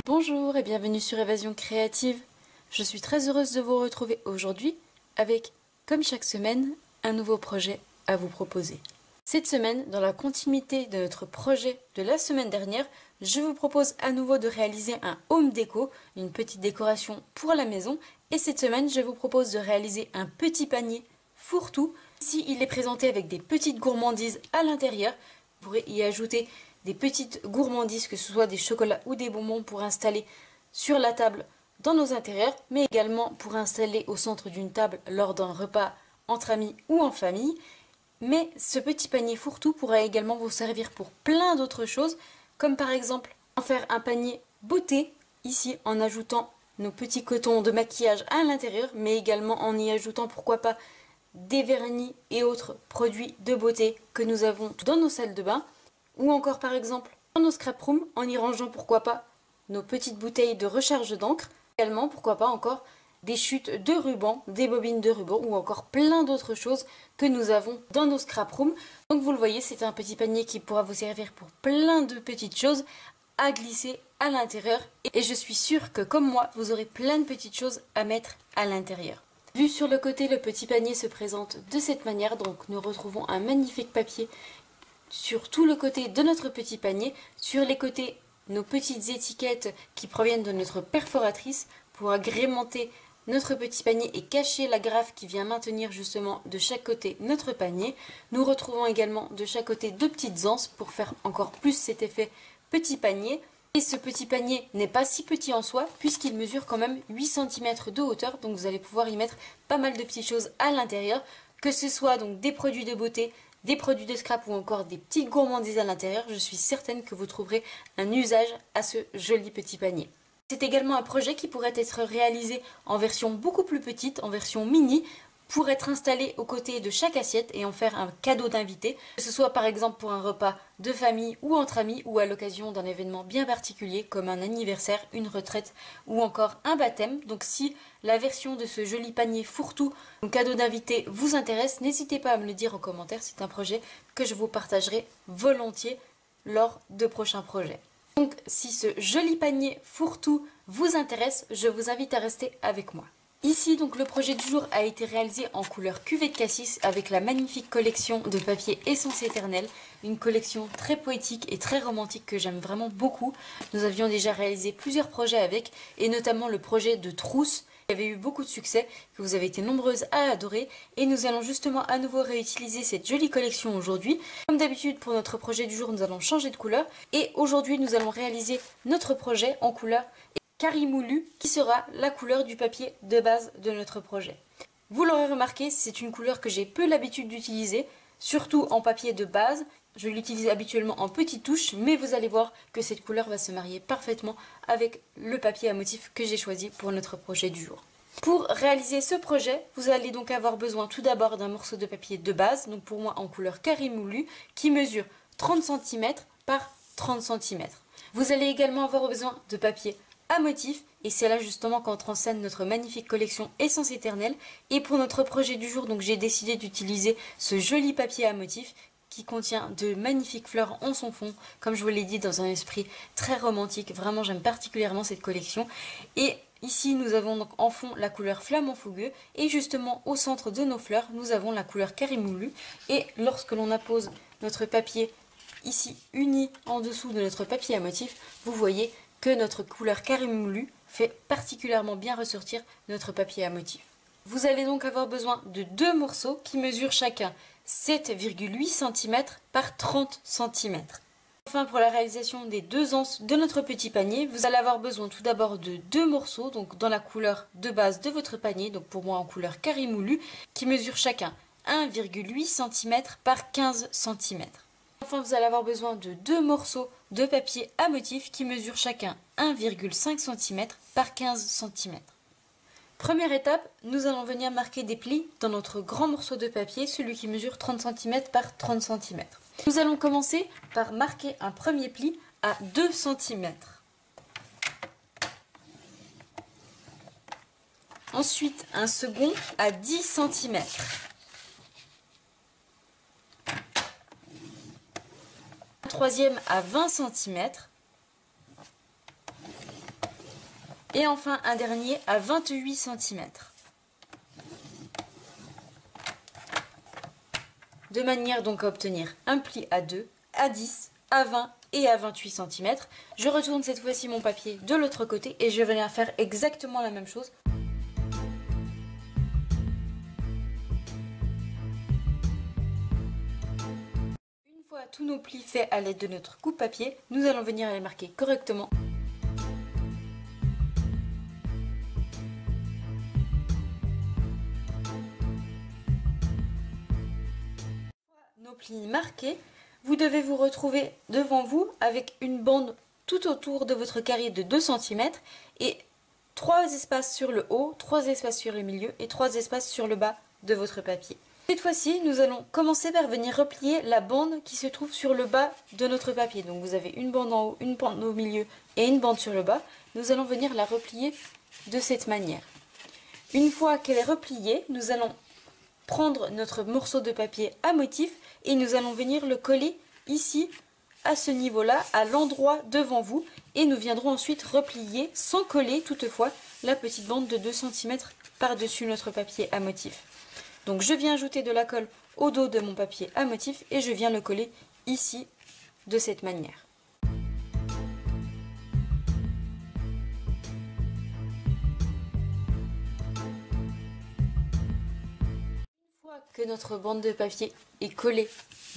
Bonjour et bienvenue sur Évasion Créative. Je suis très heureuse de vous retrouver aujourd'hui avec, comme chaque semaine, un nouveau projet à vous proposer. Cette semaine, dans la continuité de notre projet de la semaine dernière, je vous propose à nouveau de réaliser un home déco, une petite décoration pour la maison. Et cette semaine, je vous propose de réaliser un petit panier fourre-tout. Ici, il est présenté avec des petites gourmandises à l'intérieur. Vous pourrez y ajouter des petites gourmandises, que ce soit des chocolats ou des bonbons pour installer sur la table dans nos intérieurs, mais également pour installer au centre d'une table lors d'un repas entre amis ou en famille. Mais ce petit panier fourre-tout pourra également vous servir pour plein d'autres choses, comme par exemple en faire un panier beauté, ici en ajoutant nos petits cotons de maquillage à l'intérieur, mais également en y ajoutant pourquoi pas des vernis et autres produits de beauté que nous avons dans nos salles de bain, ou encore par exemple dans nos scrap rooms en y rangeant pourquoi pas nos petites bouteilles de recharge d'encre, également pourquoi pas encore des chutes de ruban, des bobines de ruban ou encore plein d'autres choses que nous avons dans nos scrap rooms. Donc vous le voyez, c'est un petit panier qui pourra vous servir pour plein de petites choses à glisser à l'intérieur, et je suis sûre que comme moi vous aurez plein de petites choses à mettre à l'intérieur. Vu sur le côté, le petit panier se présente de cette manière, donc nous retrouvons un magnifique papier sur tout le côté de notre petit panier. Sur les côtés, nos petites étiquettes qui proviennent de notre perforatrice pour agrémenter notre petit panier et cacher la graffe qui vient maintenir justement de chaque côté notre panier. Nous retrouvons également de chaque côté deux petites anses pour faire encore plus cet effet petit panier. Et ce petit panier n'est pas si petit en soi puisqu'il mesure quand même 8 cm de hauteur, donc vous allez pouvoir y mettre pas mal de petites choses à l'intérieur, que ce soit donc des produits de beauté, des produits de scrap ou encore des petites gourmandises à l'intérieur. Je suis certaine que vous trouverez un usage à ce joli petit panier. C'est également un projet qui pourrait être réalisé en version beaucoup plus petite, en version mini, pour être installé aux côtés de chaque assiette et en faire un cadeau d'invité, que ce soit par exemple pour un repas de famille ou entre amis ou à l'occasion d'un événement bien particulier comme un anniversaire, une retraite ou encore un baptême. Donc si la version de ce joli panier fourre-tout, un cadeau d'invité vous intéresse, n'hésitez pas à me le dire en commentaire, c'est un projet que je vous partagerai volontiers lors de prochains projets. Donc si ce joli panier fourre-tout vous intéresse, je vous invite à rester avec moi. Ici, donc, le projet du jour a été réalisé en couleur cuvée de cassis avec la magnifique collection de papier Essence Éternelle. Une collection très poétique et très romantique que j'aime vraiment beaucoup. Nous avions déjà réalisé plusieurs projets avec, et notamment le projet de trousse qui avait eu beaucoup de succès, que vous avez été nombreuses à adorer. Et nous allons justement à nouveau réutiliser cette jolie collection aujourd'hui. Comme d'habitude, pour notre projet du jour, nous allons changer de couleur. Et aujourd'hui, nous allons réaliser notre projet en couleur Carimoulu, qui sera la couleur du papier de base de notre projet. Vous l'aurez remarqué, c'est une couleur que j'ai peu l'habitude d'utiliser, surtout en papier de base. Je l'utilise habituellement en petites touches, mais vous allez voir que cette couleur va se marier parfaitement avec le papier à motif que j'ai choisi pour notre projet du jour. Pour réaliser ce projet, vous allez donc avoir besoin tout d'abord d'un morceau de papier de base, donc pour moi en couleur Carimoulu, qui mesure 30 cm par 30 cm. Vous allez également avoir besoin de papier à motif, et c'est là justement qu'entre en scène notre magnifique collection Essence Éternelle. Et pour notre projet du jour, donc j'ai décidé d'utiliser ce joli papier à motif qui contient de magnifiques fleurs en son fond, comme je vous l'ai dit, dans un esprit très romantique. Vraiment, j'aime particulièrement cette collection. Et ici, nous avons donc en fond la couleur Flamant Fougueux, et justement au centre de nos fleurs, nous avons la couleur Carimoulu. Et lorsque l'on appose notre papier ici uni en dessous de notre papier à motif, vous voyez que notre couleur Carimoulu fait particulièrement bien ressortir notre papier à motif. Vous allez donc avoir besoin de deux morceaux qui mesurent chacun 7,8 cm par 30 cm. Enfin, pour la réalisation des deux anses de notre petit panier, vous allez avoir besoin tout d'abord de deux morceaux, donc dans la couleur de base de votre panier, donc pour moi en couleur Carimoulu, qui mesurent chacun 1,8 cm par 15 cm. Enfin, vous allez avoir besoin de deux morceaux de papier à motif qui mesurent chacun 1,5 cm par 15 cm. Première étape, nous allons venir marquer des plis dans notre grand morceau de papier, celui qui mesure 30 cm par 30 cm. Nous allons commencer par marquer un premier pli à 2 cm. Ensuite, un second à 10 cm. troisième à 20 cm. Et enfin un dernier à 28 cm. De manière donc à obtenir un pli à 2, à 10, à 20 et à 28 cm. Je retourne cette fois-ci mon papier de l'autre côté et je vais venir faire exactement la même chose. Une fois tous nos plis faits à l'aide de notre coupe-papier, nous allons venir les marquer correctement. Nos plis marqués, vous devez vous retrouver devant vous avec une bande tout autour de votre carré de 2 cm et 3 espaces sur le haut, 3 espaces sur le milieu et 3 espaces sur le bas de votre papier. Cette fois-ci, nous allons commencer par venir replier la bande qui se trouve sur le bas de notre papier. Donc vous avez une bande en haut, une bande au milieu et une bande sur le bas. Nous allons venir la replier de cette manière. Une fois qu'elle est repliée, nous allons prendre notre morceau de papier à motif et nous allons venir le coller ici, à ce niveau-là, à l'endroit devant vous. Et nous viendrons ensuite replier, sans coller toutefois, la petite bande de 2 cm par-dessus notre papier à motif. Donc je viens ajouter de la colle au dos de mon papier à motif et je viens le coller ici, de cette manière. Que notre bande de papier est collée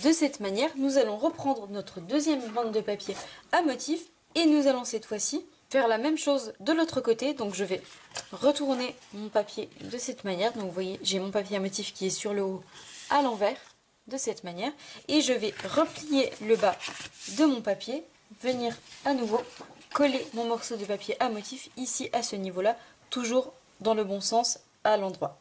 de cette manière, nous allons reprendre notre deuxième bande de papier à motif et nous allons cette fois-ci faire la même chose de l'autre côté. Donc je vais retourner mon papier de cette manière. Donc vous voyez, j'ai mon papier à motif qui est sur le haut à l'envers de cette manière et je vais replier le bas de mon papier, venir à nouveau coller mon morceau de papier à motif ici à ce niveau-là, toujours dans le bon sens à l'endroit.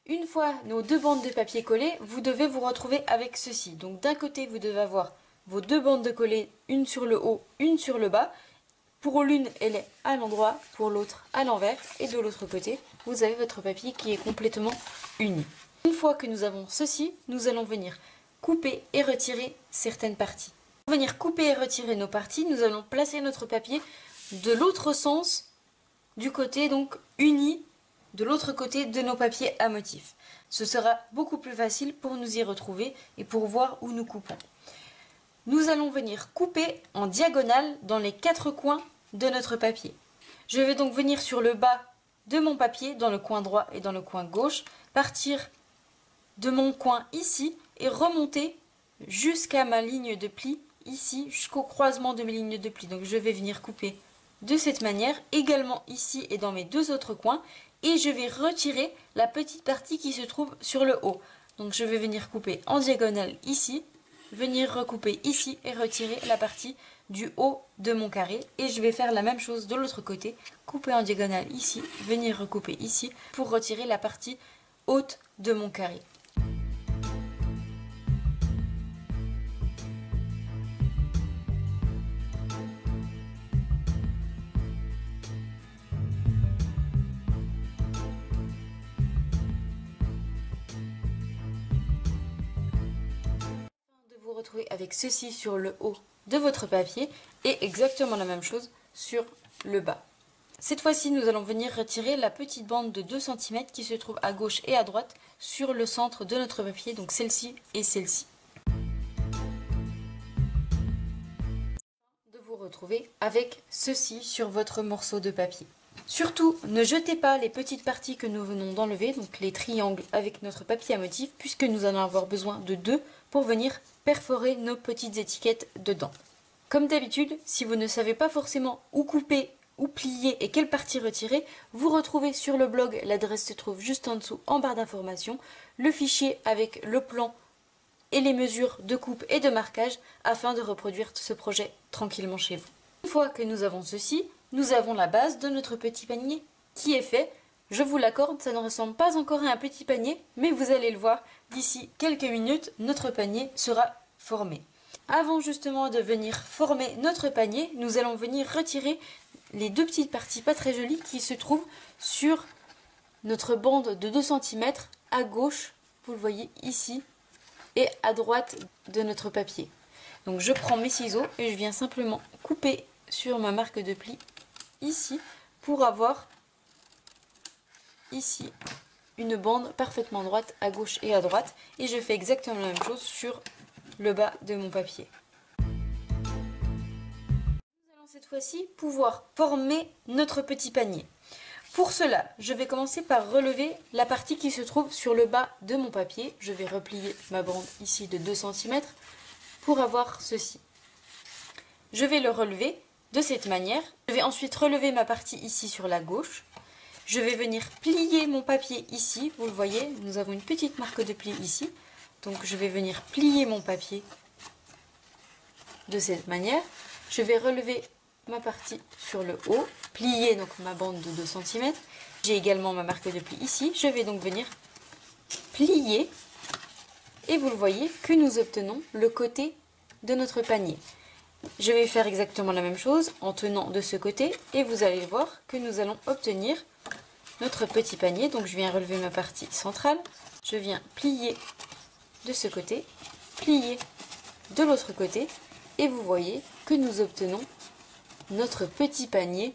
Une fois nos deux bandes de papier collées, vous devez vous retrouver avec ceci. Donc d'un côté, vous devez avoir vos deux bandes de collées, une sur le haut, une sur le bas. Pour l'une, elle est à l'endroit, pour l'autre à l'envers. Et de l'autre côté, vous avez votre papier qui est complètement uni. Une fois que nous avons ceci, nous allons venir couper et retirer certaines parties. Pour venir couper et retirer nos parties, nous allons placer notre papier de l'autre sens, du côté donc uni, de l'autre côté de nos papiers à motif. Ce sera beaucoup plus facile pour nous y retrouver et pour voir où nous coupons. Nous allons venir couper en diagonale dans les 4 coins de notre papier. Je vais donc venir sur le bas de mon papier, dans le coin droit et dans le coin gauche, partir de mon coin ici et remonter jusqu'à ma ligne de pli, ici, jusqu'au croisement de mes lignes de pli. Donc je vais venir couper de cette manière, également ici et dans mes deux autres coins. Et je vais retirer la petite partie qui se trouve sur le haut. Donc je vais venir couper en diagonale ici, venir recouper ici et retirer la partie du haut de mon carré. Et je vais faire la même chose de l'autre côté, couper en diagonale ici, venir recouper ici pour retirer la partie haute de mon carré. Retrouver avec ceci sur le haut de votre papier et exactement la même chose sur le bas. Cette fois-ci, nous allons venir retirer la petite bande de 2 cm qui se trouve à gauche et à droite sur le centre de notre papier, donc celle-ci et celle-ci. De vous retrouver avec ceci sur votre morceau de papier. Surtout, ne jetez pas les petites parties que nous venons d'enlever, donc les triangles avec notre papier à motif, puisque nous allons avoir besoin de 2 pour venir perforer nos petites étiquettes dedans. Comme d'habitude, si vous ne savez pas forcément où couper, où plier et quelle partie retirer, vous retrouvez sur le blog, l'adresse se trouve juste en dessous en barre d'informations, le fichier avec le plan et les mesures de coupe et de marquage afin de reproduire ce projet tranquillement chez vous. Une fois que nous avons ceci, nous avons la base de notre petit panier qui est fait. Je vous l'accorde, ça ne ressemble pas encore à un petit panier, mais vous allez le voir, d'ici quelques minutes, notre panier sera formé. Avant justement de venir former notre panier, nous allons venir retirer les deux petites parties pas très jolies qui se trouvent sur notre bande de 2 cm à gauche, vous le voyez ici, et à droite de notre papier. Donc je prends mes ciseaux et je viens simplement couper sur ma marque de pli ici pour avoir ici une bande parfaitement droite à gauche et à droite, et je fais exactement la même chose sur le bas de mon papier. Nous allons cette fois-ci pouvoir former notre petit panier. Pour cela, je vais commencer par relever la partie qui se trouve sur le bas de mon papier. Je vais replier ma bande ici de 2 cm pour avoir ceci. Je vais le relever de cette manière. Je vais ensuite relever ma partie ici sur la gauche. Je vais venir plier mon papier ici. Vous le voyez, nous avons une petite marque de pli ici. Donc je vais venir plier mon papier de cette manière. Je vais relever ma partie sur le haut, plier donc ma bande de 2 cm. J'ai également ma marque de pli ici. Je vais donc venir plier et vous le voyez que nous obtenons le côté de notre panier. Je vais faire exactement la même chose en tenant de ce côté et vous allez voir que nous allons obtenir notre petit panier. Donc je viens relever ma partie centrale, je viens plier de ce côté, plier de l'autre côté et vous voyez que nous obtenons notre petit panier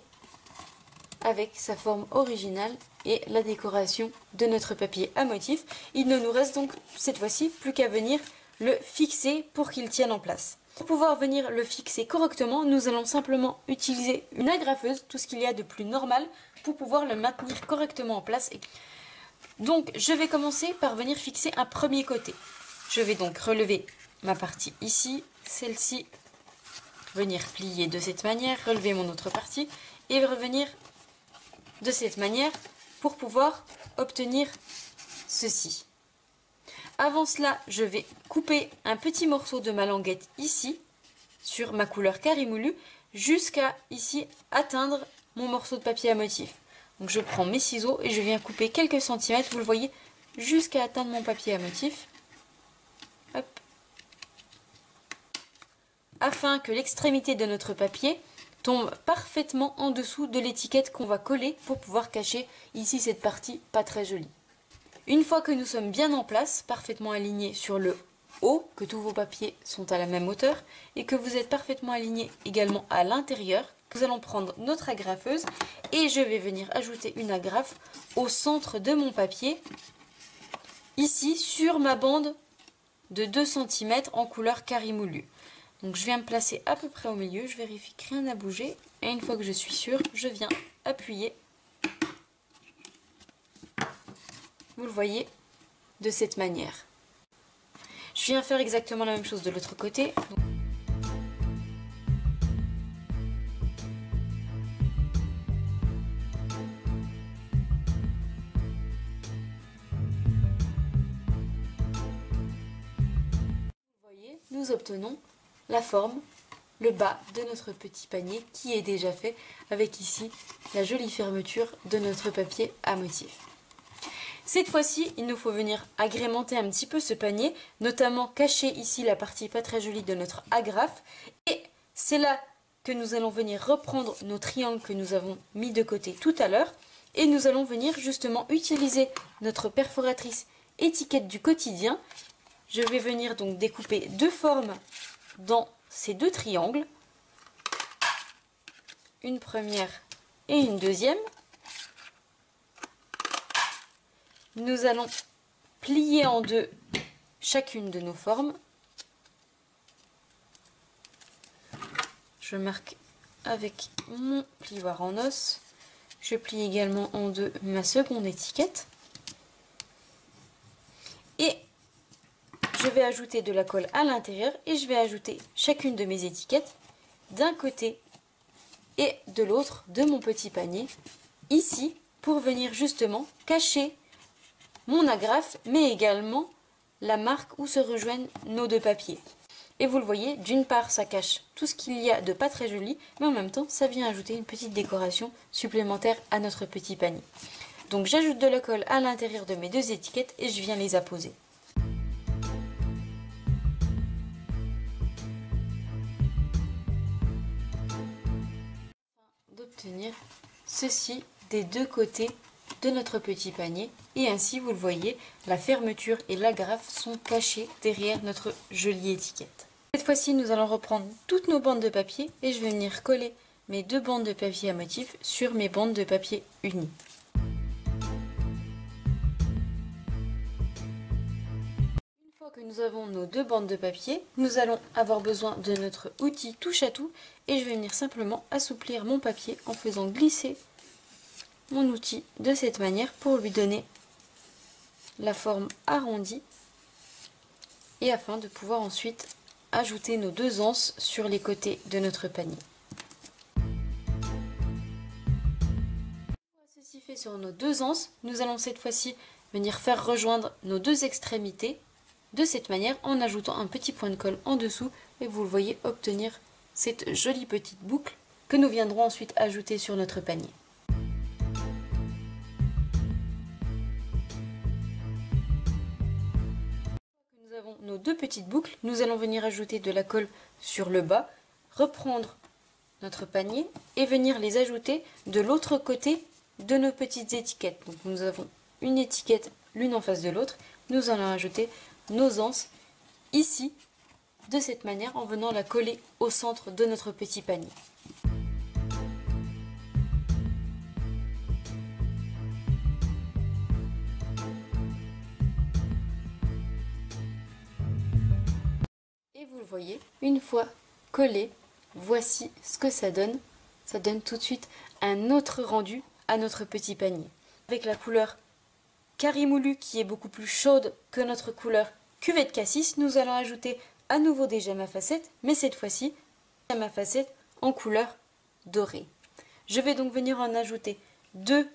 avec sa forme originale et la décoration de notre papier à motif. Il ne nous reste donc cette fois-ci plus qu'à venir le fixer pour qu'il tienne en place. Pour pouvoir venir le fixer correctement, nous allons simplement utiliser une agrafeuse, tout ce qu'il y a de plus normal, pour pouvoir le maintenir correctement en place. Donc je vais commencer par venir fixer un premier côté. Je vais donc relever ma partie ici, celle-ci, venir plier de cette manière, relever mon autre partie et revenir de cette manière pour pouvoir obtenir ceci. Avant cela, je vais couper un petit morceau de ma languette ici sur ma couleur Carré-Moulu jusqu'à ici atteindre mon morceau de papier à motif. Donc je prends mes ciseaux et je viens couper quelques centimètres, vous le voyez, jusqu'à atteindre mon papier à motif. Hop. Afin que l'extrémité de notre papier tombe parfaitement en dessous de l'étiquette qu'on va coller pour pouvoir cacher ici cette partie pas très jolie. Une fois que nous sommes bien en place, parfaitement alignés sur le haut, que tous vos papiers sont à la même hauteur et que vous êtes parfaitement alignés également à l'intérieur, nous allons prendre notre agrafeuse et je vais venir ajouter une agrafe au centre de mon papier, ici sur ma bande de 2 cm en couleur Carré-Moulu. Donc je viens me placer à peu près au milieu, je vérifie que rien n'a bougé et une fois que je suis sûre, je viens appuyer. Vous le voyez de cette manière. Je viens faire exactement la même chose de l'autre côté. Vous voyez, nous obtenons la forme, le bas de notre petit panier qui est déjà fait avec ici la jolie fermeture de notre papier à motif. Cette fois-ci, il nous faut venir agrémenter un petit peu ce panier, notamment cacher ici la partie pas très jolie de notre agrafe. Et c'est là que nous allons venir reprendre nos triangles que nous avons mis de côté tout à l'heure. Et nous allons venir justement utiliser notre perforatrice étiquette du quotidien. Je vais venir donc découper 2 formes dans ces 2 triangles. Une première et une deuxième. Nous allons plier en 2 chacune de nos formes. Je marque avec mon plioir en os. Je plie également en 2 ma seconde étiquette. Et je vais ajouter de la colle à l'intérieur et je vais ajouter chacune de mes étiquettes d'un côté et de l'autre de mon petit panier, ici, pour venir justement cacher mon agrafe, mais également la marque où se rejoignent nos 2 papiers. Et vous le voyez, d'une part ça cache tout ce qu'il y a de pas très joli, mais en même temps ça vient ajouter une petite décoration supplémentaire à notre petit panier. Donc j'ajoute de la colle à l'intérieur de mes 2 étiquettes et je viens les apposer. D'obtenir ceci des 2 côtés de notre petit panier Et ainsi, vous le voyez, la fermeture et l'agrafe sont cachés derrière notre jolie étiquette. Cette fois-ci, nous allons reprendre toutes nos bandes de papier et je vais venir coller mes 2 bandes de papier à motif sur mes bandes de papier unies. Une fois que nous avons nos 2 bandes de papier, nous allons avoir besoin de notre outil touche à tout et je vais venir simplement assouplir mon papier en faisant glisser mon outil de cette manière pour lui donner la forme arrondie et afin de pouvoir ensuite ajouter nos 2 anses sur les côtés de notre panier. Ceci fait sur nos 2 anses, nous allons cette fois-ci venir faire rejoindre nos 2 extrémités de cette manière en ajoutant un petit point de colle en dessous et vous le voyez obtenir cette jolie petite boucle que nous viendrons ensuite ajouter sur notre panier. Nous avons nos 2 petites boucles, nous allons venir ajouter de la colle sur le bas, reprendre notre panier et venir les ajouter de l'autre côté de nos petites étiquettes. Donc nous avons une étiquette l'une en face de l'autre, nous allons ajouter nos anses ici de cette manière en venant la coller au centre de notre petit panier. Et vous le voyez, une fois collé, voici ce que ça donne. Ça donne tout de suite un autre rendu à notre petit panier. Avec la couleur Carimoulu qui est beaucoup plus chaude que notre couleur cuvette cassis, nous allons ajouter à nouveau des gemmes à facettes, mais cette fois-ci, gemmes à facettes en couleur dorée. Je vais donc venir en ajouter 2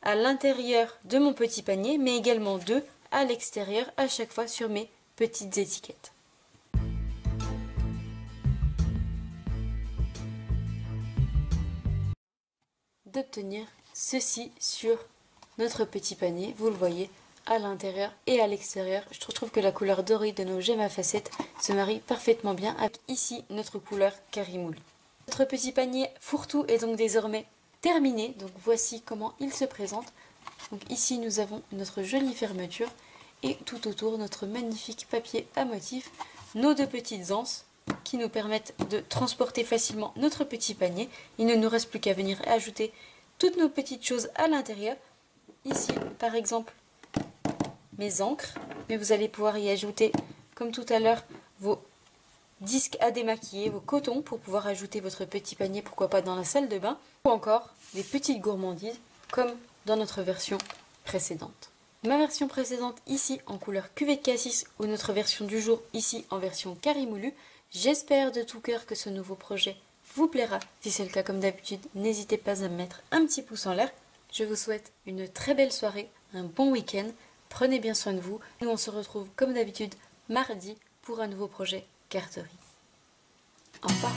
à l'intérieur de mon petit panier, mais également 2 à l'extérieur à chaque fois sur mes petites étiquettes. D'obtenir ceci sur notre petit panier, vous le voyez à l'intérieur et à l'extérieur. Je trouve que la couleur dorée de nos gemmes à facettes se marie parfaitement bien avec ici notre couleur Carimoulu. Notre petit panier fourre-tout est donc désormais terminé, donc voici comment il se présente. Donc ici nous avons notre jolie fermeture et tout autour notre magnifique papier à motif, nos 2 petites anses qui nous permettent de transporter facilement notre petit panier. Il ne nous reste plus qu'à venir ajouter toutes nos petites choses à l'intérieur. Ici, par exemple, mes encres, mais vous allez pouvoir y ajouter, comme tout à l'heure, vos disques à démaquiller, vos cotons pour pouvoir ajouter votre petit panier, pourquoi pas dans la salle de bain, ou encore des petites gourmandises, comme dans notre version précédente. Ma version précédente ici en couleur cuvette cassis ou notre version du jour ici en version Carimoulu. J'espère de tout cœur que ce nouveau projet vous plaira. Si c'est le cas comme d'habitude, n'hésitez pas à me mettre un petit pouce en l'air. Je vous souhaite une très belle soirée, un bon week-end. Prenez bien soin de vous. Nous on se retrouve comme d'habitude mardi pour un nouveau projet carterie. Au revoir.